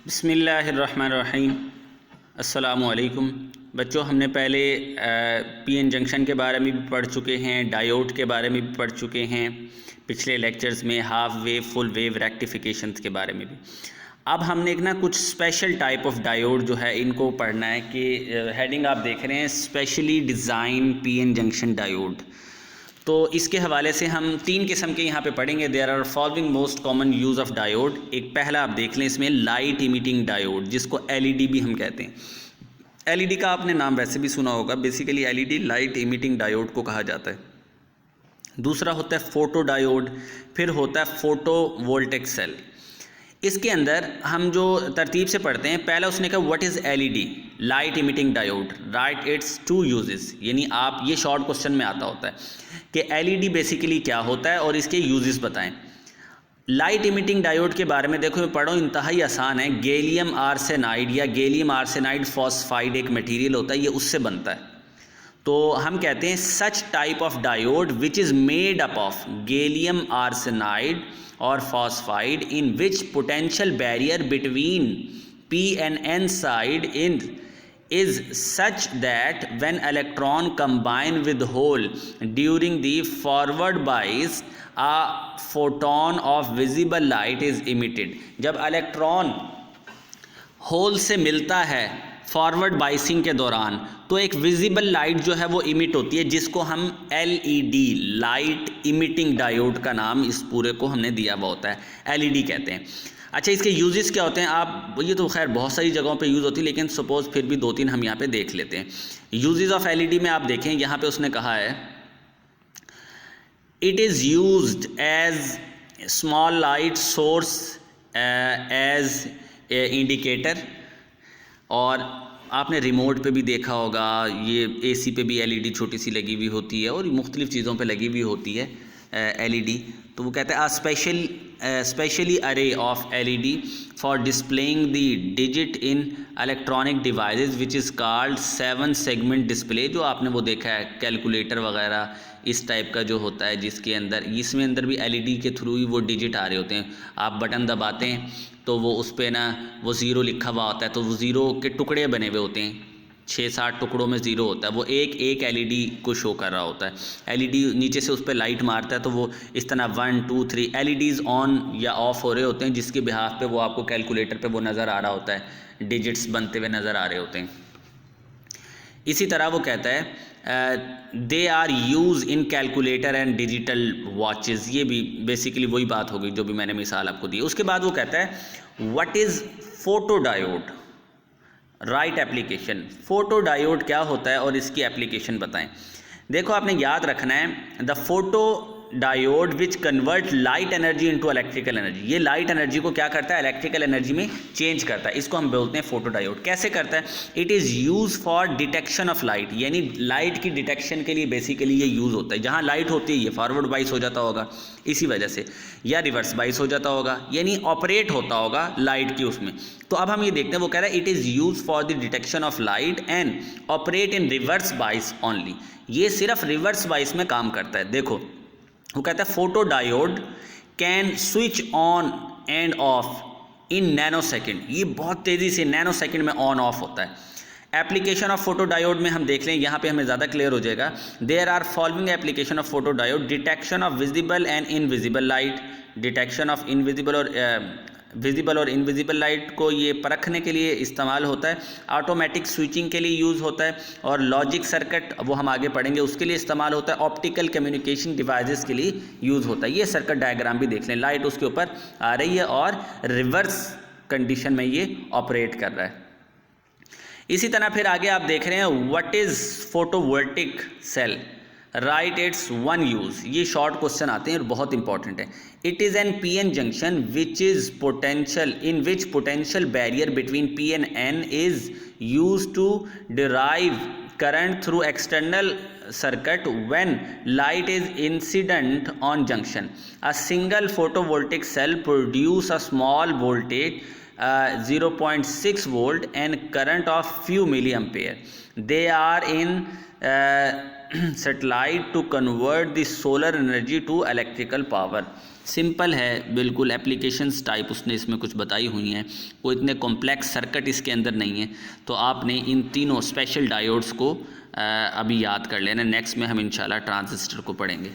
बिस्मिल्लाहिर्रहमानिर्रहीम। अस्सलामुअलैकुम बच्चों, हमने पहले पीएन जंक्शन के बारे में भी पढ़ चुके हैं, डायोड के बारे में भी पढ़ चुके हैं पिछले लेक्चर्स में, हाफ वेव फुल वेव रेक्टिफिकेशंस के बारे में भी। अब हमने एक कुछ स्पेशल टाइप ऑफ डायोड जो है इनको पढ़ना है कि हेडिंग आप देख रहे हैं specially design PN junction diode. तो इसके हवाले से हम तीन किस्म के यहाँ पे पढ़ेंगे। There are following most common use of diode. एक पहला आप देख लें इसमें लाइट इमिटिंग डायोड, जिसको एलईडी भी हम कहते हैं। एलईडी का आपने नाम वैसे भी सुना होगा, basically LED light emitting diode को कहा जाता है। दूसरा होता है फोटो डायोड, फिर होता है फोटो वोल्टेक सेल। इसके अंदर हम जो तरतीब से पढ़ते हैं, पहला उसने कहा what is LED light emitting diode, right its two uses. यानी आप ये शॉर्ट क्वेश्चन में आता होता है कि एलईडी बेसिकली क्या होता है और इसके यूजेस बताएं। लाइट इमिटिंग डायोड के बारे में देखो, मैं पढ़ो, इंतहाई आसान है। गैलियम आर्सेनाइड या गैलियम आर्सेनाइड फॉस्फाइड एक मटेरियल होता है, ये उससे बनता है। तो हम कहते हैं such type of diode which is made up of gallium arsenide or phosphide in which potential barrier between p and n side is such that when electron combine with hole during the forward bias a photon of visible light is emitted। जब electron hole से मिलता है forward biasing के दौरान तो एक visible light जो है वो इमिट होती है, जिसको हम एलईडी लाइट इमिटिंग डायोड का नाम इस पूरे को हमने दिया हुआ होता है, एलईडी कहते हैं। अच्छा, इसके यूजेस क्या होते हैं? आप ये तो खैर बहुत सारी जगहों पे यूज़ होती है, लेकिन सपोज़ फिर भी दो तीन हम यहाँ पे देख लेते हैं। यूजेस ऑफ एलईडी में आप देखें, यहाँ पे उसने कहा है it is used as small light source as indicator. और आपने रिमोट पे भी देखा होगा, ये एसी पे भी एलईडी छोटी सी लगी हुई होती है और मुख्तलिफ़ चीज़ों पे लगी हुई होती है एलईडी। तो वो कहते हैं स्पेशली अरे of LED for displaying the digit in electronic devices which is called 7 segment display. जो आपने वो देखा है कैलकुलेटर वगैरह इस टाइप का जो होता है, जिसके अंदर इसमें अंदर भी एलईडी के थ्रू ही वो डिजिट आ रहे होते हैं। आप बटन दबाते हैं तो वो उस पर वो ज़ीरो लिखा हुआ होता है, तो वो ज़ीरो के टुकड़े बने हुए होते हैं, 6-7 टुकड़ों में ज़ीरो होता है। वो एक एलईडी को शो कर रहा होता है। एलईडी नीचे से उस पर लाइट मारता है तो वो इस तरह 1 2 3 एलईडीज़ ऑन या ऑफ हो रहे होते हैं, जिसके बिहाफ पे वो आपको कैलकुलेटर पे वो नज़र आ रहा होता है, डिजिट्स बनते हुए नज़र आ रहे होते हैं। इसी तरह वो कहता है they are use in calculator and digital watches. ये भी बेसिकली वही बात होगी जो भी मैंने मिसाल आपको दी। उसके बाद वो कहता है what is photo diode, right application. Photo diode क्या होता है और इसकी एप्लीकेशन बताएं। देखो, आपने याद रखना है the photo diode which convert light energy into electrical energy. ये लाइट एनर्जी को क्या करता है? इलेक्ट्रिकल एनर्जी में चेंज करता है। इसको हम बोलते हैं फोटो डायोड। कैसे करता है? It is use for detection of light, यानी लाइट की डिटेक्शन के लिए बेसिकली ये यूज़ होता है। जहाँ लाइट होती है ये फॉरवर्ड बाइस हो जाता होगा इसी वजह से, या रिवर्स बाइस हो जाता होगा, यानी ऑपरेट होता होगा लाइट की उसमें। तो अब हम ये देखते हैं, वो कह रहा है it is use for the detection of light and operate in reverse bias only. ये सिर्फ रिवर्स बाइस में काम करता है। देखो, वो कहता है photo diode can switch on end of in nano second. ये बहुत तेज़ी से नैनो सेकेंड में ऑन ऑफ होता है। एप्लीकेशन ऑफ फोटो डायोड में हम देख लें, यहाँ पे हमें ज़्यादा क्लियर हो जाएगा। There are following application of photo diode, detection of visible and invisible light. Detection of visible और इनविजिबल लाइट को ये परखने के लिए इस्तेमाल होता है। ऑटोमेटिक स्विचिंग के लिए यूज़ होता है और लॉजिक सर्किट, वो हम आगे पढ़ेंगे, उसके लिए इस्तेमाल होता है। ऑप्टिकल कम्युनिकेशन डिवाइसेस के लिए यूज़ होता है। ये सर्किट डायग्राम भी देख लें, लाइट उसके ऊपर आ रही है और रिवर्स कंडीशन में ये ऑपरेट कर रहा है। इसी तरह फिर आगे आप देख रहे हैं what is photovoltaic cell, right its one use. ये शॉर्ट क्वेश्चन आते हैं और बहुत इंपॉर्टेंट है। It is an P N junction which is potential in which potential barrier between P and N is use to derive current through external circuit when light is incident on junction. A single photovoltaic cell produce a small voltage 0.6 volt and current of few milliampere. They are in satellite to convert the solar energy to electrical power. Simple है बिल्कुल, applications type उसने इसमें कुछ बताई हुई हैं, कोई इतने कॉम्प्लेक्स सर्किट इसके अंदर नहीं है। तो आपने इन तीनों स्पेशल डायोड्स को अभी याद कर लेना। नेक्स्ट में हम इंशाल्लाह ट्रांजिस्टर को पढ़ेंगे।